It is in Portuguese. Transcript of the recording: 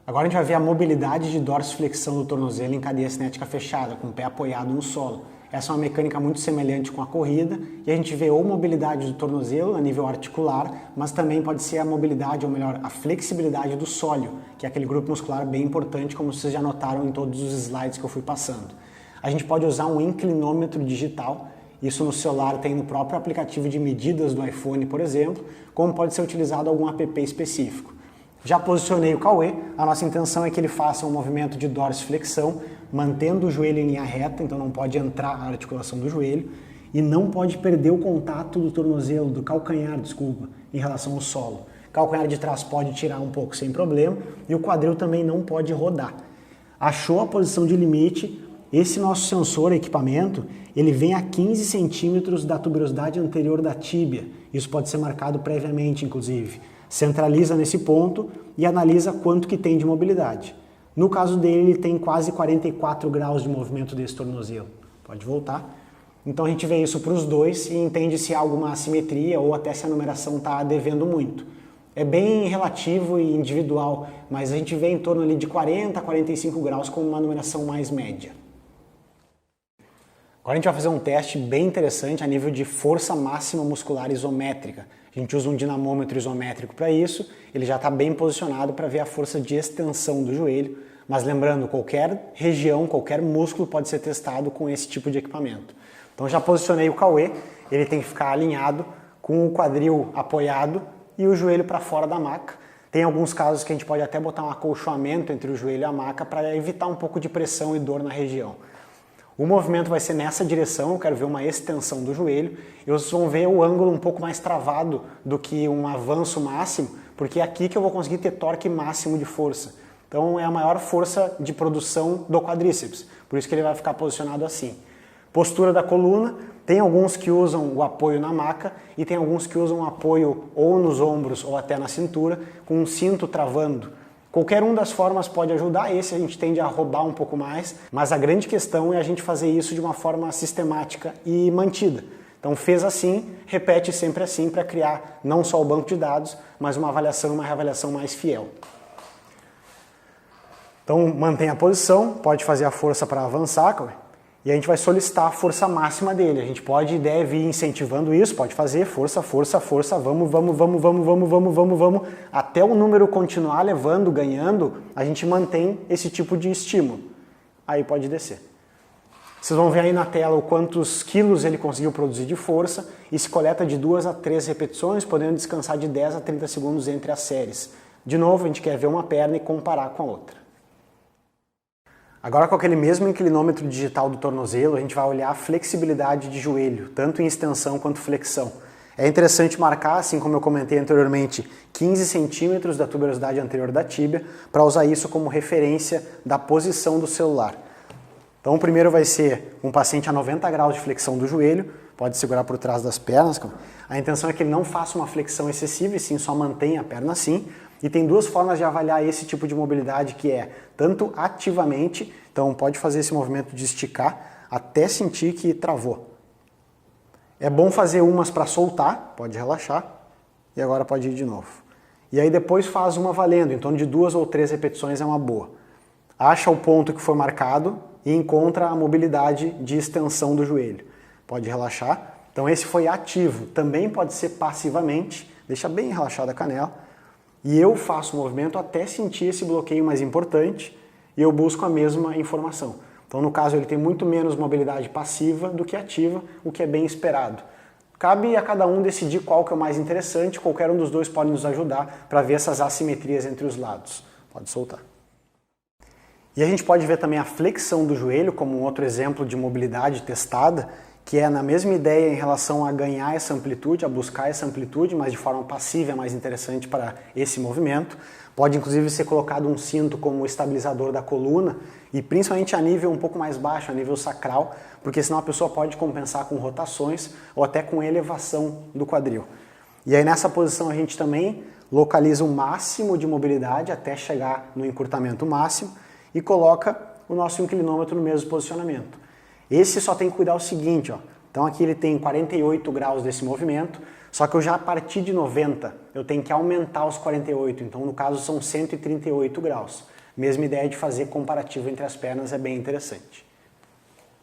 Agora a gente vai ver a mobilidade de dorsiflexão do tornozelo em cadeia cinética fechada, com o pé apoiado no solo. Essa é uma mecânica muito semelhante com a corrida e a gente vê ou mobilidade do tornozelo a nível articular, mas também pode ser a mobilidade, ou melhor, a flexibilidade do sólio, que é aquele grupo muscular bem importante, como vocês já notaram em todos os slides que eu fui passando. A gente pode usar um inclinômetro digital, isso no celular tem no próprio aplicativo de medidas do iPhone, por exemplo, como pode ser utilizado algum app específico. Já posicionei o Cauê, a nossa intenção é que ele faça um movimento de dorsiflexão, mantendo o joelho em linha reta, então não pode entrar a articulação do joelho, e não pode perder o contato do tornozelo, do calcanhar, desculpa, em relação ao solo. O calcanhar de trás pode tirar um pouco sem problema, e o quadril também não pode rodar. Achou a posição de limite, esse nosso sensor, equipamento, ele vem a 15 centímetros da tuberosidade anterior da tíbia, isso pode ser marcado previamente, inclusive. Centraliza nesse ponto e analisa quanto que tem de mobilidade. No caso dele, ele tem quase 44 graus de movimento desse tornozelo. Pode voltar. Então a gente vê isso para os dois e entende se há alguma assimetria ou até se a numeração está devendo muito. É bem relativo e individual, mas a gente vê em torno ali de 40 a 45 graus como uma numeração mais média. Agora a gente vai fazer um teste bem interessante a nível de força máxima muscular isométrica. A gente usa um dinamômetro isométrico para isso, ele já está bem posicionado para ver a força de extensão do joelho, mas lembrando, qualquer região, qualquer músculo pode ser testado com esse tipo de equipamento. Então já posicionei o Cauê, ele tem que ficar alinhado com o quadril apoiado e o joelho para fora da maca. Tem alguns casos que a gente pode até botar um acolchoamento entre o joelho e a maca para evitar um pouco de pressão e dor na região. O movimento vai ser nessa direção, eu quero ver uma extensão do joelho, e vocês vão ver o ângulo um pouco mais travado do que um avanço máximo, porque é aqui que eu vou conseguir ter torque máximo de força. Então é a maior força de produção do quadríceps, por isso que ele vai ficar posicionado assim. Postura da coluna, tem alguns que usam o apoio na maca e tem alguns que usam o apoio ou nos ombros ou até na cintura, com um cinto travando. Qualquer uma das formas pode ajudar, esse a gente tende a roubar um pouco mais, mas a grande questão é a gente fazer isso de uma forma sistemática e mantida. Então fez assim, repete sempre assim para criar não só o banco de dados, mas uma avaliação e uma reavaliação mais fiel. Então mantém a posição, pode fazer a força para avançar, e a gente vai solicitar a força máxima dele. A gente pode e deve ir incentivando isso, pode fazer força, força, força, vamos, até o número continuar levando, ganhando, a gente mantém esse tipo de estímulo. Aí pode descer. Vocês vão ver aí na tela o quantos quilos ele conseguiu produzir de força e se coleta de 2 a 3 repetições, podendo descansar de 10 a 30 segundos entre as séries. De novo, a gente quer ver uma perna e comparar com a outra. Agora com aquele mesmo inclinômetro digital do tornozelo, a gente vai olhar a flexibilidade de joelho, tanto em extensão quanto flexão. É interessante marcar, assim como eu comentei anteriormente, 15 centímetros da tuberosidade anterior da tíbia, para usar isso como referência da posição do celular. Então o primeiro vai ser um paciente a 90 graus de flexão do joelho, pode segurar por trás das pernas. A intenção é que ele não faça uma flexão excessiva e sim só mantenha a perna assim. E tem duas formas de avaliar esse tipo de mobilidade, que é tanto ativamente, então pode fazer esse movimento de esticar até sentir que travou. É bom fazer umas para soltar, pode relaxar, e agora pode ir de novo. E aí depois faz uma valendo, em torno de 2 ou 3 repetições é uma boa. Acha o ponto que foi marcado e encontra a mobilidade de extensão do joelho. Pode relaxar. Então esse foi ativo, também pode ser passivamente, deixa bem relaxada a canela. E eu faço o movimento até sentir esse bloqueio mais importante e eu busco a mesma informação. Então, no caso, ele tem muito menos mobilidade passiva do que ativa, o que é bem esperado. Cabe a cada um decidir qual que é o mais interessante, qualquer um dos dois pode nos ajudar para ver essas assimetrias entre os lados. Pode soltar. E a gente pode ver também a flexão do joelho como um outro exemplo de mobilidade testada, que é na mesma ideia em relação a ganhar essa amplitude, a buscar essa amplitude, mas de forma passiva é mais interessante para esse movimento. Pode inclusive ser colocado um cinto como estabilizador da coluna e principalmente a nível um pouco mais baixo, a nível sacral, porque senão a pessoa pode compensar com rotações ou até com elevação do quadril. E aí nessa posição a gente também localiza o máximo de mobilidade até chegar no encurtamento máximo e coloca o nosso inclinômetro no mesmo posicionamento. Esse só tem que cuidar o seguinte, ó. Então aqui ele tem 48 graus desse movimento, Só que eu já a partir de 90, eu tenho que aumentar os 48, então no caso são 138 graus. Mesma ideia de fazer comparativo entre as pernas é bem interessante.